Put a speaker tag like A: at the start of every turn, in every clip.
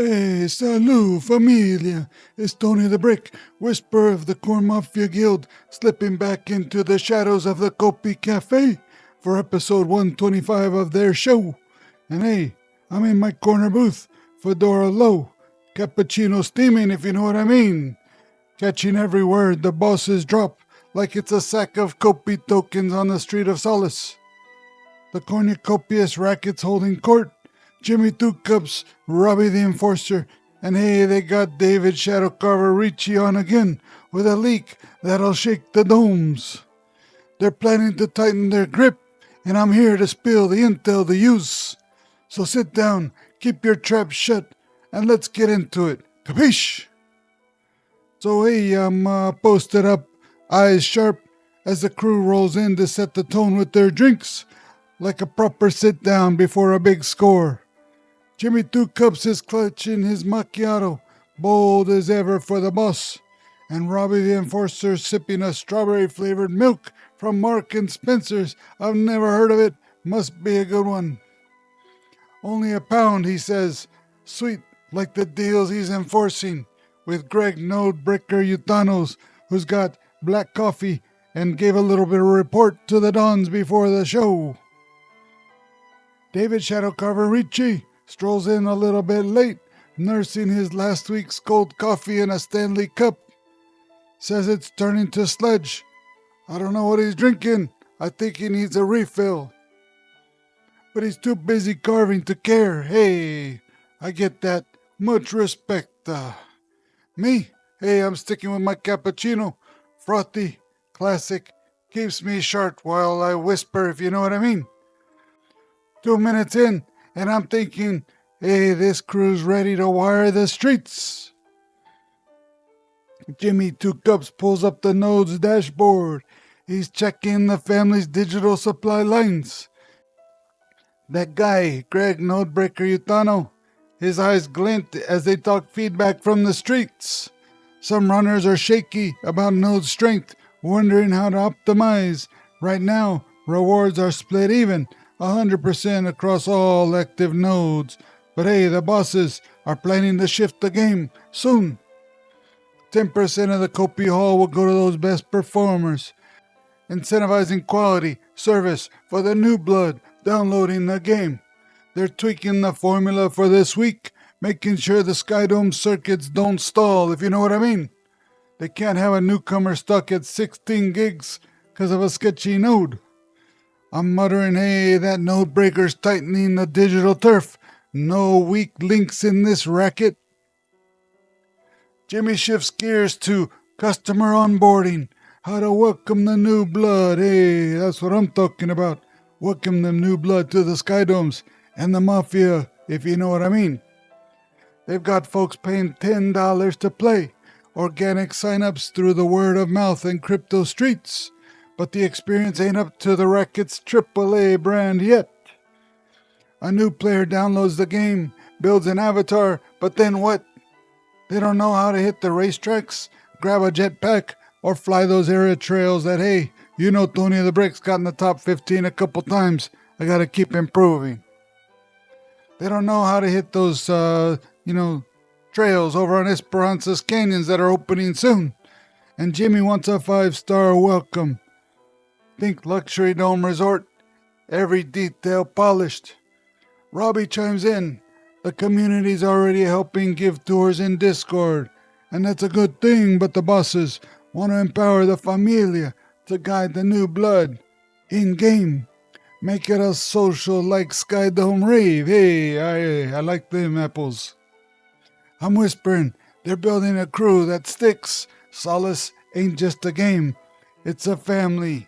A: Hey, salut, famiglia. It's Tony the Brick, whisper of the Corn Mafia Guild, slipping back into the shadows of the Copi Cafe for episode 125 of their show. And hey, I'm in my corner booth, fedora low, cappuccino steaming, if you know what I mean. Catching every word the bosses drop like it's a sack of Copi tokens on the street of Solace. The Cornucopias Racket's holding court. Jimmy Two Cups, Robbie the Enforcer, and hey, they got David Shadow Carver Ricci on again with a leak that'll shake the domes. They're planning to tighten their grip, and I'm here to spill the intel to use. So sit down, keep your trap shut, and let's get into it. Capiche? So hey, I'm posted up, eyes sharp, as the crew rolls in to set the tone with their drinks, like a proper sit down before a big score. Jimmy Two Cups is clutching his macchiato, bold as ever for the boss, and Robbie the Enforcer sipping a strawberry-flavored milk from Mark and Spencer's. I've never heard of it. Must be a good one. Only a pound, he says, sweet like the deals he's enforcing, with Greg Nodebreaker Utahno's, who's got black coffee and gave a little bit of report to the Dons before the show. David Shadow Carver Ricci strolls in a little bit late, nursing his last week's cold coffee in a Stanley cup. Says it's turning to sludge. I don't know what he's drinking. I think he needs a refill. But he's too busy carving to care. Hey, I get that. Much respect. Me? Hey, I'm sticking with my cappuccino. Frothy, classic, keeps me sharp while I whisper, if you know what I mean. 2 minutes in, and I'm thinking, hey, this crew's ready to wire the streets. Jimmy Two Cups pulls up the Node's dashboard. He's checking the family's digital supply lines. That guy, Greg Nodebreaker Utahno, his eyes glint as they talk feedback from the streets. Some runners are shaky about Node's strength, wondering how to optimize. Right now, rewards are split even, 100% across all active nodes. But hey, the bosses are planning to shift the game soon. 10% of the Copi Hall will go to those best performers, incentivizing quality service for the new blood downloading the game. They're tweaking the formula for this week, making sure the Skydome circuits don't stall, if you know what I mean. They can't have a newcomer stuck at 16 gigs because of a sketchy node. I'm muttering, hey, that Nodebreaker's tightening the digital turf. No weak links in this racket. Jimmy shifts gears to customer onboarding. How to welcome the new blood. Hey, that's what I'm talking about. Welcome the new blood to the Skydomes and the Mafia, if you know what I mean. They've got folks paying $10 to play. Organic sign-ups through the word of mouth and crypto streets. But the experience ain't up to the Racket's AAA brand yet. A new player downloads the game, builds an avatar, but then what? They don't know how to hit the racetracks, grab a jetpack, or fly those area trails that, hey, you know Tony the Brick's got in the top 15 a couple times. I gotta keep improving. They don't know how to hit those, trails over on Esperanza's canyons that are opening soon. And Jimmy wants a 5-star welcome. Think luxury dome resort, every detail polished. Robbie chimes in. The community's already helping give tours in Discord, and that's a good thing, but the bosses want to empower the famiglia to guide the new blood in-game. Make it a social like Skydome rave. Hey, I like them apples. I'm whispering, they're building a crew that sticks. Solace ain't just a game, it's a family.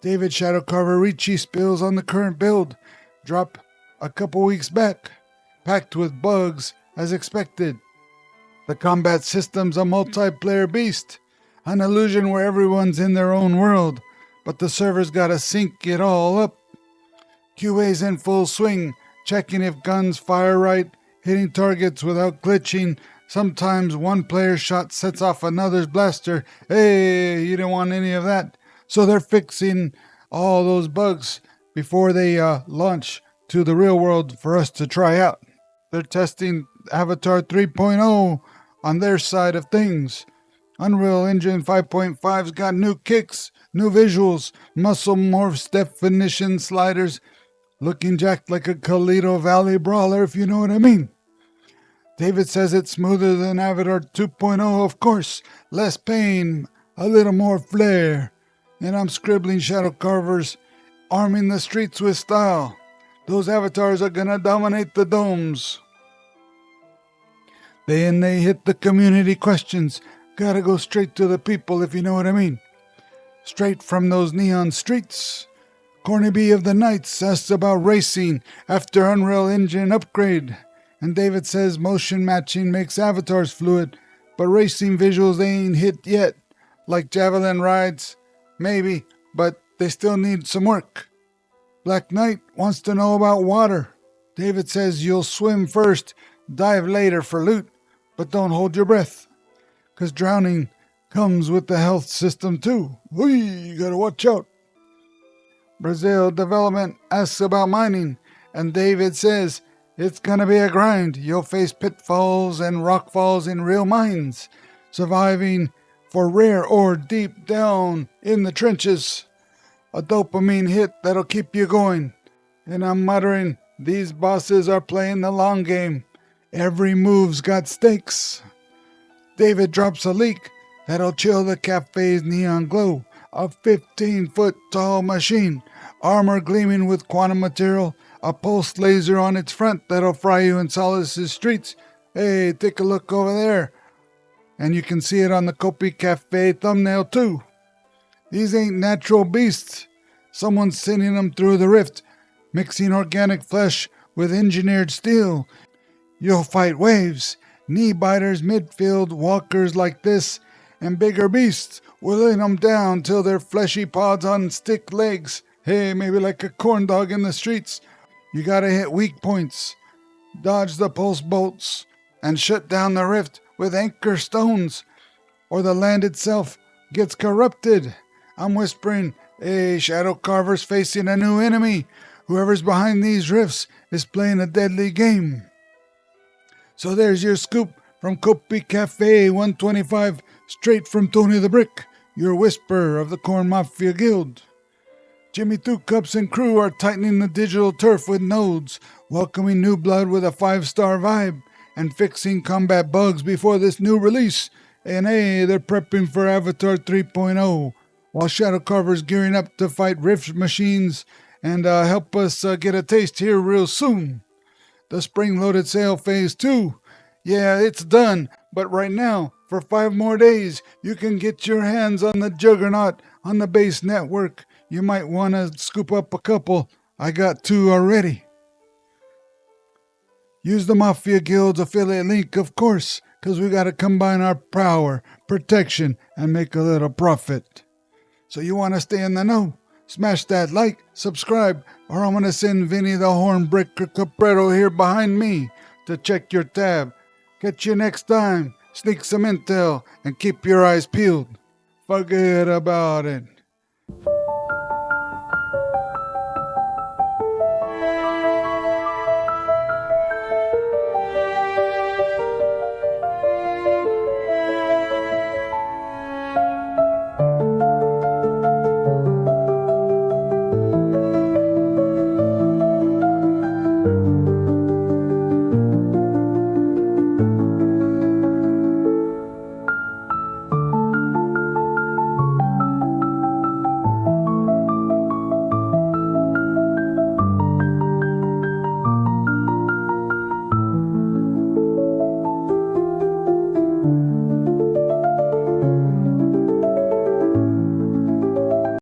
A: David Shadow Carver Ricci spills on the current build, drop a couple weeks back, packed with bugs as expected. The combat system's a multiplayer beast, an illusion where everyone's in their own world, but the server's gotta sync it all up. QA's in full swing, checking if guns fire right, hitting targets without glitching. Sometimes one player's shot sets off another's blaster. Hey, you don't want any of that. So they're fixing all those bugs before they launch to the real world for us to try out. they're testing Avatar 3.0 on their side of things. Unreal Engine 5.5's got new kicks, new visuals, muscle morphs, definition sliders, looking jacked like a Calido Valley brawler, if you know what I mean. David says it's smoother than Avatar 2.0, of course. Less pain, a little more flair. And I'm scribbling shadow carvers, arming the streets with style. Those avatars are gonna dominate the domes. Then they hit the community questions. Gotta go straight to the people, if you know what I mean. Straight from those neon streets. Cornucopias of the Knights asks about racing after Unreal Engine upgrade. And David says motion matching makes avatars fluid, but racing visuals they ain't hit yet. Like javelin rides, maybe, but they still need some work. Black Knight wants to know about water. David says you'll swim first, dive later for loot, but don't hold your breath. 'Cause drowning comes with the health system too. You gotta watch out. Brazil Development asks about mining, and David says it's gonna be a grind. You'll face pitfalls and rockfalls in real mines, surviving for rare ore deep down in the trenches. A dopamine hit that'll keep you going. And I'm muttering, these bosses are playing the long game. Every move's got stakes. David drops a leak that'll chill the cafe's neon glow. A 15-foot tall machine, armor gleaming with quantum material, a pulse laser on its front that'll fry you in Solace's streets. Hey, take a look over there. And you can see it on the Copi Cafe thumbnail too. These ain't natural beasts. Someone's sending them through the rift, mixing organic flesh with engineered steel. You'll fight waves, knee-biters, midfield walkers like this, and bigger beasts, whittling them down till they're fleshy pods on stick legs. Hey, maybe like a corn dog in the streets. You gotta hit weak points, dodge the pulse bolts, and shut down the rift with anchor stones, or the land itself gets corrupted. I'm whispering, hey, shadow carvers facing a new enemy. Whoever's behind these rifts is playing a deadly game. So there's your scoop from Copi Cafe 125, straight from Tony the Brick, your whisper of the Corn Mafia Guild. Jimmy Two Cups and crew are tightening the digital turf with nodes, welcoming new blood with a 5-star vibe, and fixing combat bugs before this new release. And hey, they're prepping for Avatar 3.0, while Shadow Carver's gearing up to fight rift machines and help us get a taste here real soon. The spring-loaded sale phase 2. Yeah, it's done, but right now, for 5 more days, you can get your hands on the Juggernaut on the base network. You might want to scoop up a couple. I got 2 already. Use the Mafia Guild's affiliate link, of course, because we got to combine our power, protection, and make a little profit. So you want to stay in the know? Smash that like, subscribe, or I'm going to send Vinny the Hornbreaker Capretto here behind me to check your tab. Catch you next time. Sneak some intel and keep your eyes peeled. Forget about it.